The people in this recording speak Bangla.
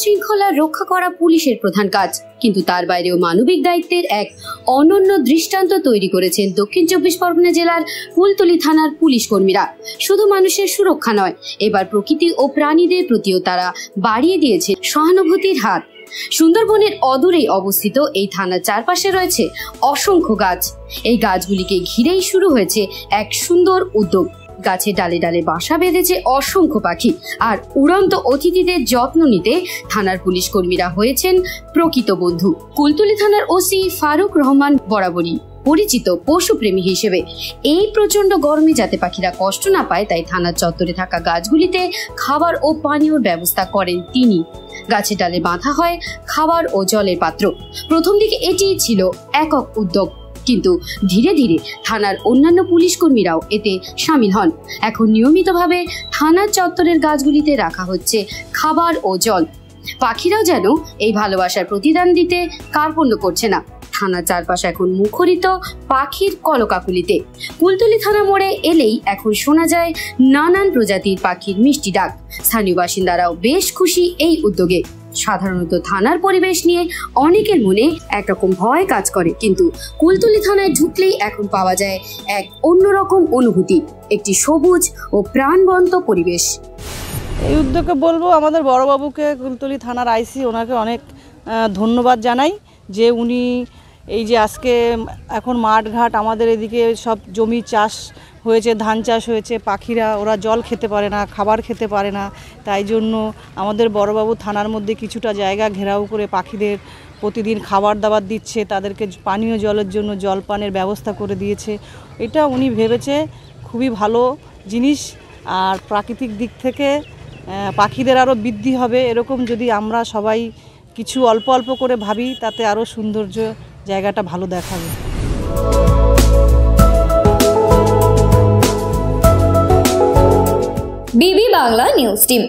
শৃঙ্খলা রক্ষা করা পুলিশের প্রধান কাজ, কিন্তু তার বাইরেও মানবিক দায়িত্বের এক অনন্য দৃষ্টান্ত তৈরি করেছেন দক্ষিণ 24 পরগনা জেলার কুলতলি থানার পুলিশ কর্মীরা। শুধু মানুষের সুরক্ষা নয়, এবার প্রকৃতি ও প্রাণীদের প্রতিও তারা বাড়িয়ে দিয়েছে সহানুভূতির হাত। সুন্দরবনের অদূরেই অবস্থিত এই থানার চারপাশে রয়েছে অসংখ্য গাছ। এই গাছগুলিকে ঘিরেই শুরু হয়েছে এক সুন্দর উদ্যোগ। গাছে ডালে ডালে বাসা বেঁধেছে অসংখ্য পাখি, আর উড়ন্ত অতিথিদের যত্ন নিতে থানার পুলিশ কর্মীরা হয়েছেন প্রকৃত বন্ধু। কুলতলি থানার ওসি ফারুক রহমান বরাবরই পরিচিত পশুপ্রেমী হিসেবে। এই প্রচন্ড গরমে যাতে পাখিরা কষ্ট না পায়, তাই থানার চত্বরে থাকা গাছগুলিতে খাবার ও পানীয়র ব্যবস্থা করেন তিনি। গাছে ডালে বাঁধা হয় খাবার ও জলের পাত্র। প্রথম দিকে এটি ছিল একক উদ্যোগ, কিন্তু ধীরে ধীরে থানার অন্যান্য পুলিশ কর্মীরাও এতে সামিল হন। এখন নিয়মিতভাবে থানার চত্বরের গাছগুলিতে রাখা হচ্ছে খাবার ও জল। পাখিরাও যেন এই ভালোবাসার প্রতিদান দিতে কার্পণ্য করছে না। থানার চারপাশে এখন মুখরিত পাখির কলকাকুলিতে। কুলতলি থানা মোড়ে এলেই এখন শোনা যায় নানান প্রজাতির পাখির মিষ্টি ডাক। স্থানীয় বাসিন্দারাও বেশ খুশি এই উদ্যোগে। সাধারণত থানার পরিবেশ নিয়ে অনেকের মনে একরকম ভয় কাজ করে, কিন্তু কুলতলি থানায় ঢুকলেই এখন পাওয়া যায় এক অন্যরকম অনুভূতি, একটি সবুজ ও প্রাণবন্ত পরিবেশ। এই উদ্যোগে বলবো আমাদের বড়বাবুকে, কুলতলি থানার আইসি, ওনাকে অনেক ধন্যবাদ জানাই যে উনি এই যে আজকে এখন মাঠ ঘাট আমাদের এদিকে সব জমি চাষ হয়েছে, ধান চাষ হয়েছে, পাখিরা ওরা জল খেতে পারে না, খাবার খেতে পারে না, তাই জন্য আমাদের বড়বাবু থানার মধ্যে কিছুটা জায়গা ঘেরাও করে পাখিদের প্রতিদিন খাবার দাবার দিচ্ছে, তাদেরকে পানীয় জলের জন্য জলপানের ব্যবস্থা করে দিয়েছে। এটা উনি ভেবেছে খুবই ভালো জিনিস। আর প্রাকৃতিক দিক থেকে পাখিদের আরও বৃদ্ধি হবে, এরকম যদি আমরা সবাই কিছু অল্প অল্প করে ভাবি, তাতে আরও সৌন্দর্য জায়গাটা ভালো দেখাবে। বিবি বাংলা নিউজ টিম।